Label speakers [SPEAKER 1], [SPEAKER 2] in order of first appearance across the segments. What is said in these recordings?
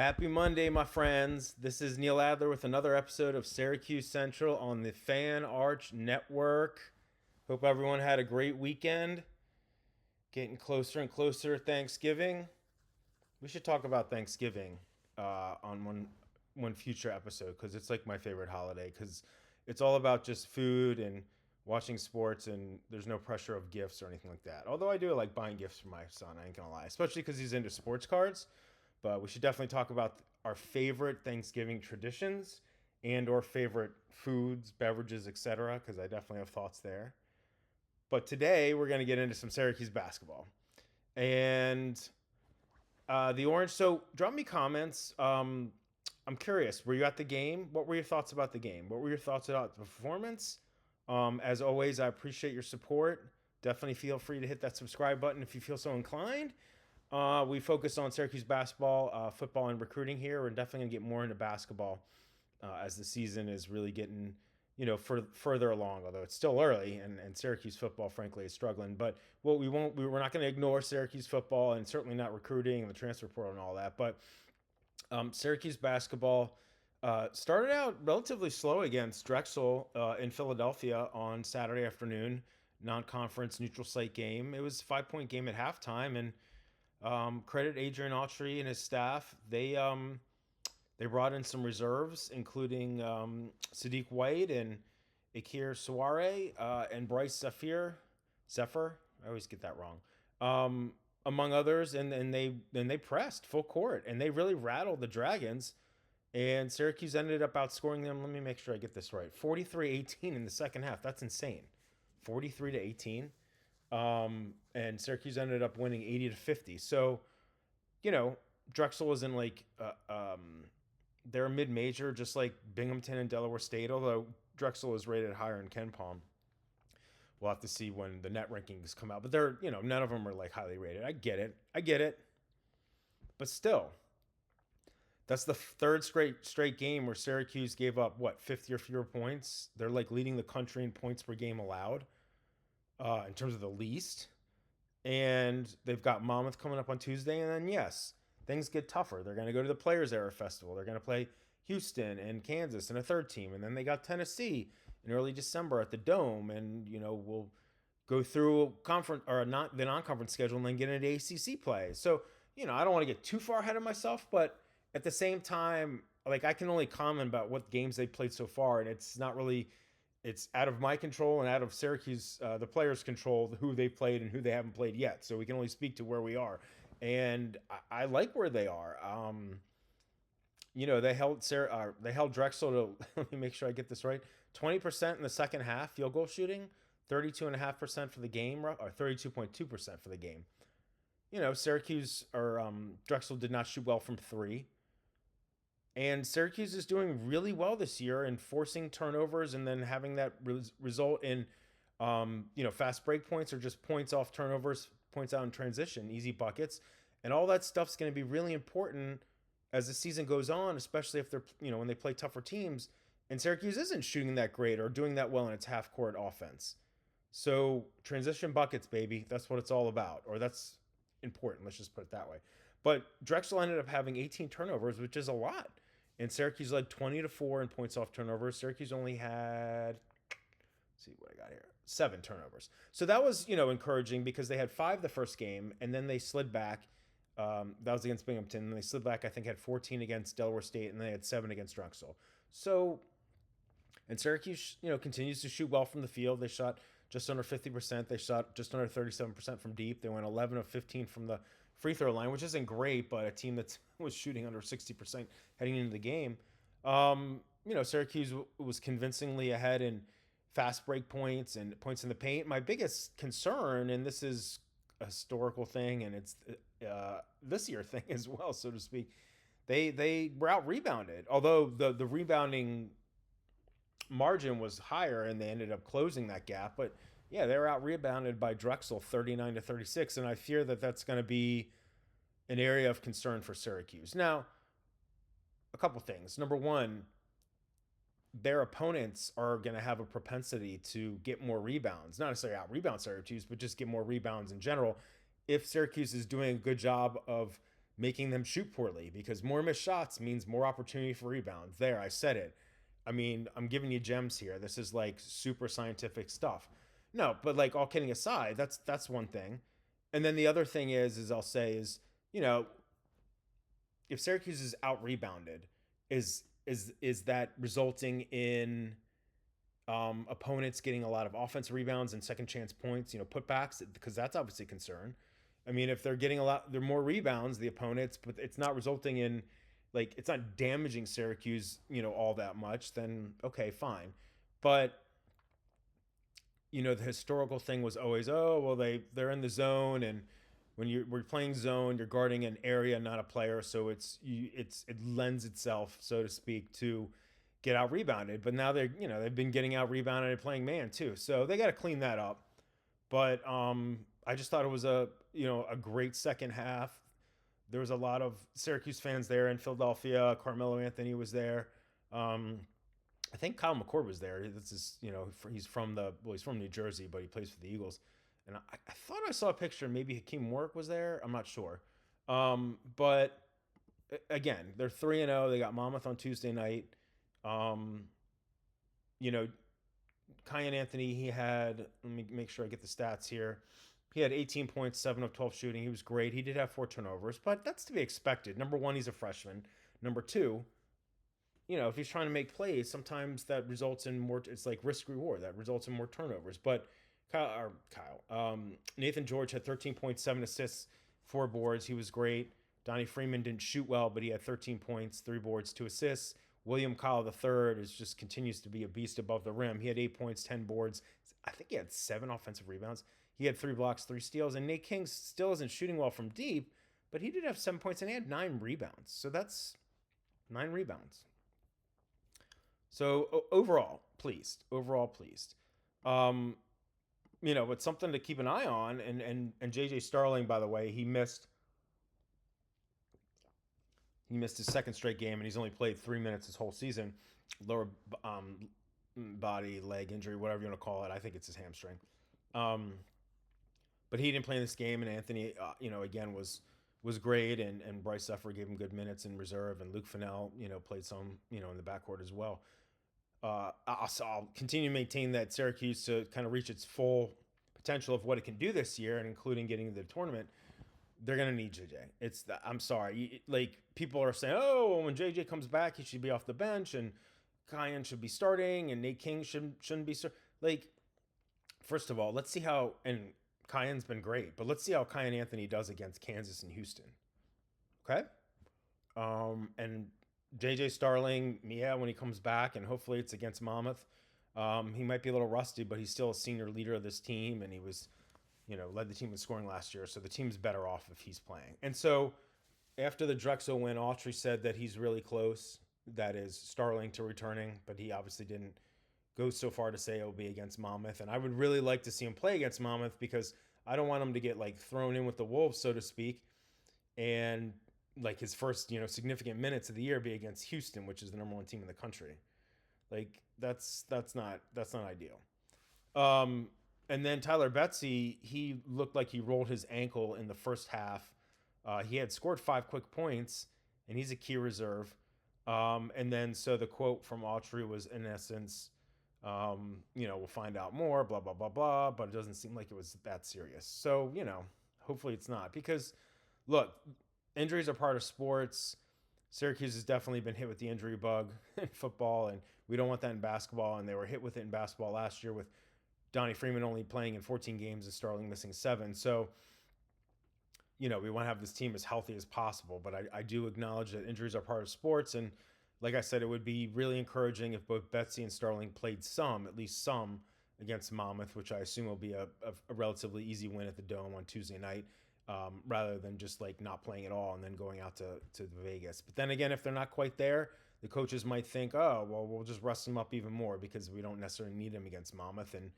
[SPEAKER 1] Happy Monday, my friends. This is Neil Adler with another episode of Syracuse Central on the Fan Arch Network. Hope everyone had a great weekend. Getting closer and closer to Thanksgiving. We should talk about Thanksgiving on one future episode because it's like my favorite holiday because it's all about just food and watching sports, and there's no pressure of gifts or anything like that. Although I do like buying gifts for my son, I ain't gonna lie, especially because he's into sports cards. But we should definitely talk about our favorite Thanksgiving traditions and or favorite foods, beverages, etc. because I definitely have thoughts there. But today we're going to get into some Syracuse basketball. And the Orange, so drop me comments. I'm curious, were you at the game? What were your thoughts about the game? What were your thoughts about the performance? As always, I appreciate your support. Definitely feel free to hit that subscribe button if you feel so inclined. We focus on Syracuse basketball, football, and recruiting here. We're definitely going to get more into basketball as the season is really getting, further along, although it's still early, and Syracuse football, frankly, is struggling. But we're not going to ignore Syracuse football and certainly not recruiting and the transfer portal and all that. But Syracuse basketball started out relatively slow against Drexel in Philadelphia on Saturday afternoon, non-conference neutral site game. It was a 5-point game at halftime, and credit Adrian Autry and his staff. They brought in some reserves, including Sadiq White and Akir Soare and Bryce Zephyr. I always get that wrong. Among others, and they pressed full court and they really rattled the Dragons. And Syracuse ended up outscoring them. Let me make sure I get this right. 43-18 in the second half. That's insane. 43-18. And Syracuse ended up winning 80-50. So, Drexel was in they're a mid-major, just like Binghamton and Delaware State, although Drexel is rated higher in Ken Palm. We'll have to see when the net rankings come out, but they're, none of them are like highly rated. I get it. But still, that's the third straight game where Syracuse gave up, 50 or fewer points. They're like leading the country in points per game allowed. In terms of the least. And they've got Monmouth coming up on Tuesday. And then, yes, things get tougher. They're going to go to the Players Era Festival. They're going to play Houston and Kansas and a third team. And then they got Tennessee in early December at the Dome. And, we'll go through conference or not the non-conference schedule and then get into ACC play. So, I don't want to get too far ahead of myself. But at the same time, I can only comment about what games they played so far. And it's not really... It's out of my control and out of Syracuse, the players' control, who they played and who they haven't played yet. So we can only speak to where we are. And I like where they are. They held Drexel to, let me make sure I get this right, 20% in the second half field goal shooting, 32.5% for the game, or 32.2% for the game. Syracuse or Drexel did not shoot well from three. And Syracuse is doing really well this year in forcing turnovers and then having that result in, fast break points or just points off turnovers, points out in transition, easy buckets. And all that stuff's going to be really important as the season goes on, especially if they're, when they play tougher teams. And Syracuse isn't shooting that great or doing that well in its half court offense. So transition buckets, baby, that's what it's all about. Or that's important. Let's just put it that way. But Drexel ended up having 18 turnovers, which is a lot. And Syracuse led 20-4 in points off turnovers. Syracuse only had, let's see what I got here, 7 turnovers. So that was, encouraging because they had 5 the first game, and then they slid back. That was against Binghamton. And they slid back, I think, had 14 against Delaware State, and they had 7 against Drexel. So, and Syracuse, continues to shoot well from the field. They shot just under 50%. They shot just under 37% from deep. They went 11 of 15 from the free throw line, which isn't great, but a team that was shooting under 60% heading into the game. Syracuse was convincingly ahead in fast break points and points in the paint. My biggest concern, and this is a historical thing, and it's this year thing as well, so to speak, they were out rebounded. Although the rebounding margin was higher and they ended up closing that gap, but yeah, they were out rebounded by Drexel 39-36, and I fear that that's going to be an area of concern for Syracuse. Now, a couple things. Number one, their opponents are going to have a propensity to get more rebounds. Not necessarily out rebound Syracuse, but just get more rebounds in general. If Syracuse is doing a good job of making them shoot poorly, because more missed shots means more opportunity for rebounds. There, I said it. I mean, I'm giving you gems here. This is like super scientific stuff. No, but like, all kidding aside, that's one thing. And then the other thing is I'll say is, you know, if Syracuse is out rebounded, is that resulting in opponents getting a lot of offensive rebounds and second chance points, putbacks? Because that's obviously a concern. I mean, if they're getting they're more rebounds, the opponents, but it's not resulting in, like, it's not damaging Syracuse, all that much, then okay, fine. But the historical thing was always, oh, well, they're in the zone, and when we're playing zone, you're guarding an area, not a player, so it lends itself, so to speak, to get out rebounded. But now they've been getting out rebounded and playing man too, so they got to clean that up. But I just thought it was a great second half. There was a lot of Syracuse fans there in Philadelphia. Carmelo Anthony was there. I think Kyle McCord was there. This is, he's from New Jersey, but he plays for the Eagles. And I thought I saw a picture. Maybe Hakeem Warwick was there. I'm not sure. But again, they're 3-0. They got Monmouth on Tuesday night. Kyan Anthony, he had, let me make sure I get the stats here. He had 18 points, 7 of 12 shooting. He was great. He did have 4 turnovers, but that's to be expected. Number one, he's a freshman. Number two, if he's trying to make plays, sometimes that results in more, it's like risk reward. That results in more turnovers. But Nathan George had 13.7 assists, 4 boards. He was great. Donnie Freeman didn't shoot well, but he had 13 points, 3 boards, 2 assists. William Kyle III continues to be a beast above the rim. He had 8 points, 10 boards. I think he had 7 offensive rebounds. He had 3 blocks, 3 steals. And Nate King still isn't shooting well from deep, but he did have 7 points, and he had 9 rebounds. So that's 9 rebounds. So overall pleased. But something to keep an eye on. And JJ Starling, by the way, he missed his second straight game, and he's only played 3 minutes this whole season. Lower body, leg injury, whatever you want to call it. I think it's his hamstring. But he didn't play in this game, and Anthony, again, was great, and Bryce Suffer gave him good minutes in reserve, and Luke Fennell, played some, in the backcourt as well. I'll continue to maintain that Syracuse, to kind of reach its full potential of what it can do this year, and including getting to the tournament, they're going to need JJ. I'm sorry. Like, people are saying, oh, when JJ comes back, he should be off the bench, and Kyan should be starting, and Nate King shouldn't be starting. Like, first of all, let's see how, and Kyan's been great, but let's see how Kyan Anthony does against Kansas and Houston. Okay? And JJ Starling, when he comes back, and hopefully it's against Monmouth, he might be a little rusty, but he's still a senior leader of this team, and he was, led the team in scoring last year, so the team's better off if he's playing. And so after the Drexel win, Autry said that he's really close, that is Starling, to returning, but he obviously didn't go so far to say it'll be against Monmouth. And I would really like to see him play against Monmouth, because I don't want him to get, like, thrown in with the Wolves, so to speak, and like his first, significant minutes of the year be against Houston, which is the number 1 team in the country. Like, that's not ideal. And then Tyler Betsy, he looked like he rolled his ankle in the first half. He had scored 5 quick points, and he's a key reserve. And then, so the quote from Autry was, in essence, we'll find out more, blah, blah, blah, blah, but it doesn't seem like it was that serious. So, hopefully it's not, because look, injuries are part of sports. Syracuse has definitely been hit with the injury bug in football, and we don't want that in basketball. And they were hit with it in basketball last year, with Donnie Freeman only playing in 14 games and Starling missing 7. So, we want to have this team as healthy as possible. But I do acknowledge that injuries are part of sports. And like I said, it would be really encouraging if both Betsy and Starling played at least some, against Monmouth, which I assume will be a relatively easy win at the Dome on Tuesday night, rather than just, like, not playing at all and then going out to Vegas. But then again, if they're not quite there, the coaches might think, oh, well, we'll just rest them up even more, because we don't necessarily need them against Monmouth, and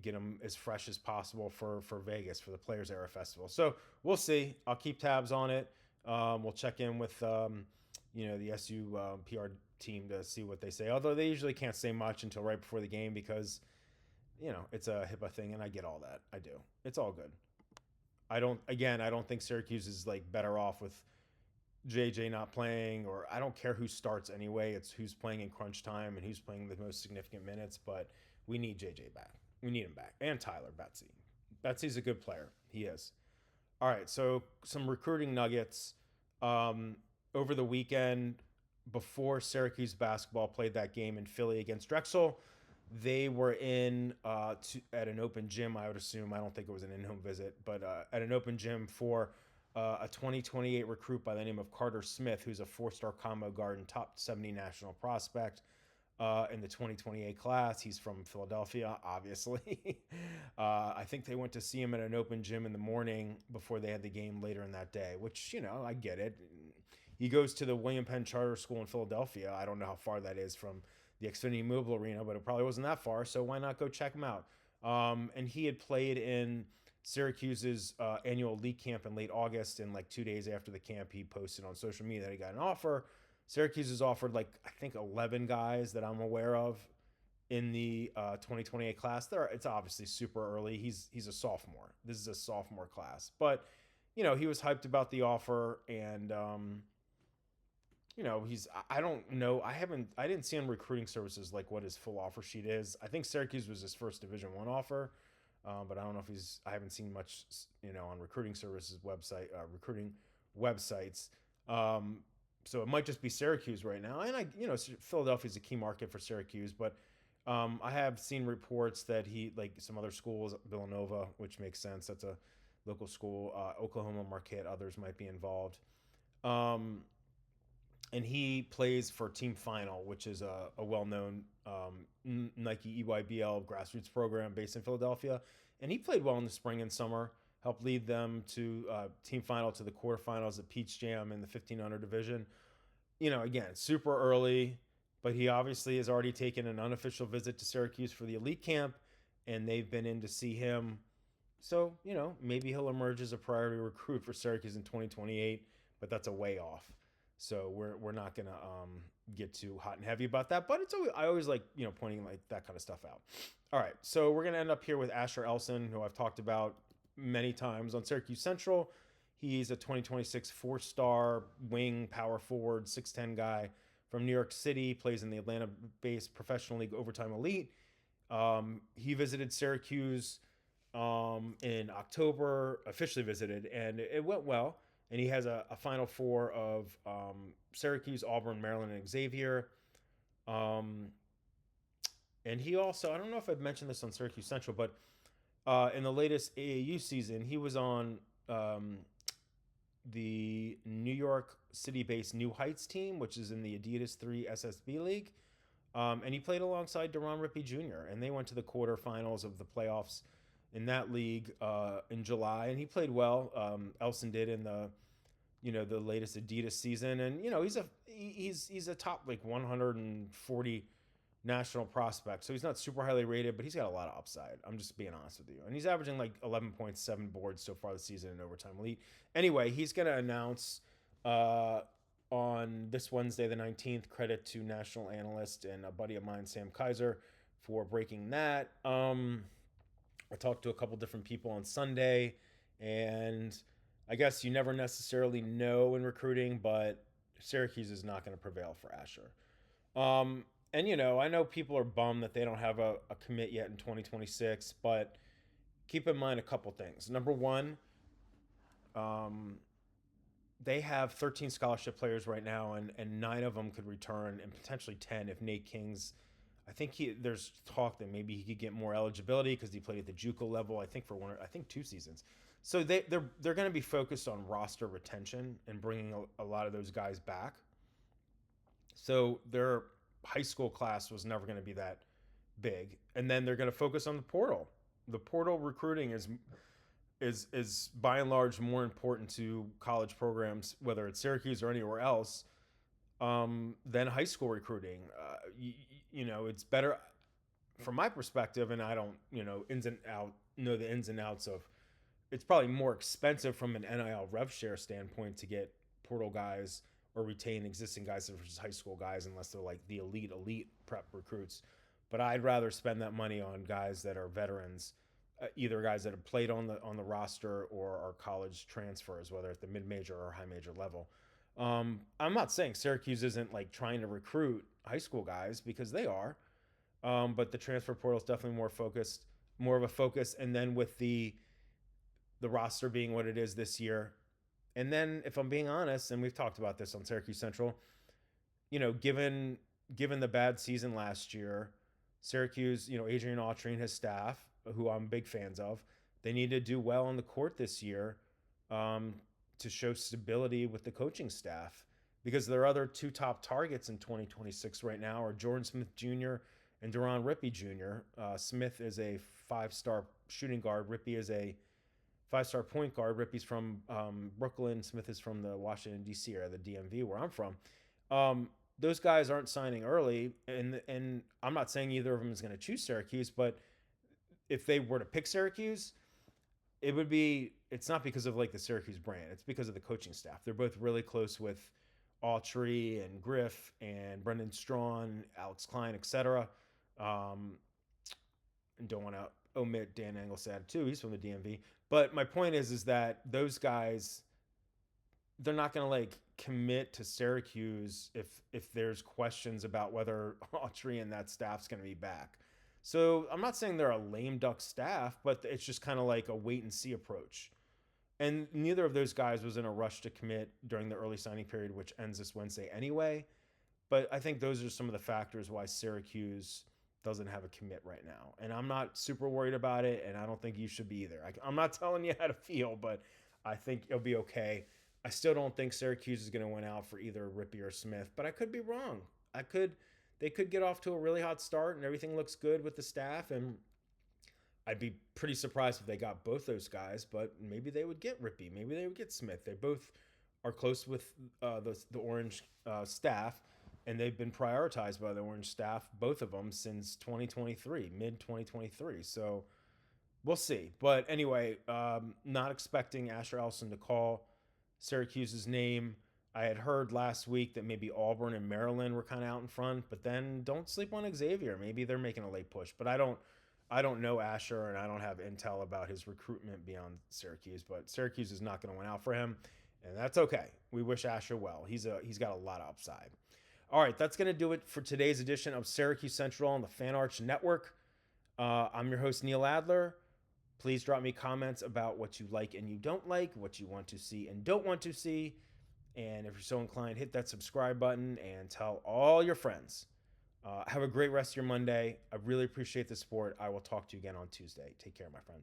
[SPEAKER 1] get them as fresh as possible for Vegas, for the Players Era Festival. So we'll see. I'll keep tabs on it. We'll check in with the SU PR team to see what they say. Although they usually can't say much until right before the game, because it's a HIPAA thing, and I get all that. I do. It's all good. I don't think Syracuse is like better off with JJ not playing, or I don't care who starts anyway. It's who's playing in crunch time and who's playing the most significant minutes. But we need JJ back. We need him back, and Tyler Betsy. Betsy's a good player. He is. All right, so some recruiting nuggets. Over the weekend, before Syracuse basketball played that game in Philly against Drexel, they were in at an open gym, I would assume. I don't think it was an in-home visit, but at an open gym for a 2028 recruit by the name of Carter Smith, who's a four-star combo guard and top 70 national prospect in the 2028 class. He's from Philadelphia, obviously. I think they went to see him at an open gym in the morning before they had the game later in that day, which, I get it. He goes to the William Penn Charter School in Philadelphia. I don't know how far that is from the Xfinity Mobile Arena, but it probably wasn't that far, so why not go check him out? And he had played in Syracuse's annual league camp in late August, and like 2 days after the camp, he posted on social media that he got an offer. Syracuse has offered I think 11 guys that I'm aware of in the 2028 class. It's obviously super early. He's a sophomore. This is a sophomore class, but he was hyped about the offer, and I don't know. I didn't see on recruiting services what his full offer sheet is. I think Syracuse was his first Division I offer, but I don't know if I haven't seen much, on recruiting services recruiting websites. So it might just be Syracuse right now. And Philadelphia is a key market for Syracuse, but I have seen reports that he, some other schools, Villanova, which makes sense. That's a local school, Oklahoma, Marquette, others might be involved. And he plays for Team Final, which is a well-known Nike EYBL grassroots program based in Philadelphia. And he played well in the spring and summer, helped lead them to Team Final to the quarterfinals at Peach Jam in the 1500 division. Again, super early, but he obviously has already taken an unofficial visit to Syracuse for the elite camp, and they've been in to see him. So, maybe he'll emerge as a priority recruit for Syracuse in 2028, but that's a way off. So we're not gonna get too hot and heavy about that, but I always like pointing that kind of stuff out. All right, so we're gonna end up here with Asher Elson, who I've talked about many times on Syracuse Central. He's a 2026 four-star wing power forward, 6'10" guy from New York City, plays in the Atlanta-based Professional League Overtime Elite. He visited Syracuse in October, officially visited, and it went well. And he has a Final Four of Syracuse, Auburn, Maryland, and Xavier. And he also, I don't know if I've mentioned this on Syracuse Central, but in the latest AAU season, he was on the New York City-based New Heights team, which is in the Adidas 3 SSB League. And he played alongside Deron Rippey Jr., and they went to the quarterfinals of the playoffs in that league in July, and he played well. Elson did in the latest Adidas season, and he's a top 140 national prospect, so he's not super highly rated, but he's got a lot of upside. I'm just being honest with you, and he's averaging 11.7 boards so far this season in Overtime Elite. Anyway, he's going to announce on this Wednesday the 19th. Credit to national analyst and a buddy of mine, Sam Kaiser, for breaking that. I talked to a couple different people on Sunday, and I guess you never necessarily know in recruiting, but Syracuse is not going to prevail for Asher. And, I know people are bummed that they don't have a commit yet in 2026, but keep in mind a couple things. Number one, they have 13 scholarship players right now, and 9 of them could return, and potentially 10 if Nate King's. I think there's talk that maybe he could get more eligibility because he played at the JUCO level, I think, for 2 seasons. So they're going to be focused on roster retention and bringing a lot of those guys back. So their high school class was never going to be that big. And then they're going to focus on the portal. The portal recruiting is by and large more important to college programs, whether it's Syracuse or anywhere else, than high school recruiting. It's better from my perspective, and I don't, know the ins and outs of. It's probably more expensive from an NIL rev share standpoint to get portal guys or retain existing guys versus high school guys, unless they're the elite prep recruits. But I'd rather spend that money on guys that are veterans either guys that have played on the roster or are college transfers, whether at the mid-major or high major level. I'm not saying Syracuse isn't like trying to recruit high school guys, because they are, but the transfer portal is definitely more of a focus. And then with the roster being what it is this year, and then if I'm being honest, and we've talked about this on Syracuse Central, given the bad season last year, Syracuse, Adrian Autry and his staff, who I'm big fans of, they need to do well on the court this year, to show stability with the coaching staff, because their other two top targets in 2026 right now are Jordan Smith Jr. and Deron Rippey Jr. Smith is a 5-star shooting guard. Rippey is a 5-star point guard. Rippey's from Brooklyn. Smith is from the Washington, D.C. area, the DMV, where I'm from. Those guys aren't signing early, and I'm not saying either of them is going to choose Syracuse, but if they were to pick Syracuse, it's not because of like the Syracuse brand. It's because of the coaching staff. They're both really close with Autry and Griff and Brendan Strawn, Alex Klein, etc. And don't want to omit Dan Engelstad too. He's from the DMV. But my point is that those guys, they're not going to like commit to Syracuse if there's questions about whether Autry and that staff's going to be back. So I'm not saying they're a lame duck staff, but it's just kind of like a wait and see approach. And neither of those guys was in a rush to commit during the early signing period, which ends this Wednesday anyway. But I think those are some of the factors why Syracuse doesn't have a commit right now. And I'm not super worried about it, and I don't think you should be either. I'm not telling you how to feel, but I think it'll be okay. I still don't think Syracuse is going to win out for either Rippey or Smith, but I could be wrong. They could get off to a really hot start and everything looks good with the staff, and I'd be pretty surprised if they got both those guys, but maybe they would get Rippey. Maybe they would get Smith. They both are close with the Orange staff, and they've been prioritized by the Orange staff, both of them, since 2023, mid-2023. So we'll see. But anyway, not expecting Asher Ellison to call Syracuse's name. I had heard last week that maybe Auburn and Maryland were kind of out in front, but then don't sleep on Xavier. Maybe they're making a late push, but I don't know Asher, and I don't have intel about his recruitment beyond Syracuse, but Syracuse is not going to win out for him, and that's okay. We wish Asher well. He's got a lot of upside. All right, that's going to do it for today's edition of Syracuse Central on the Fan Arch Network. I'm your host, Neil Adler. Please drop me comments about what you like and you don't like, what you want to see and don't want to see. And if you're so inclined, hit that subscribe button and tell all your friends. Have a great rest of your Monday. I really appreciate the support. I will talk to you again on Tuesday. Take care, my friends.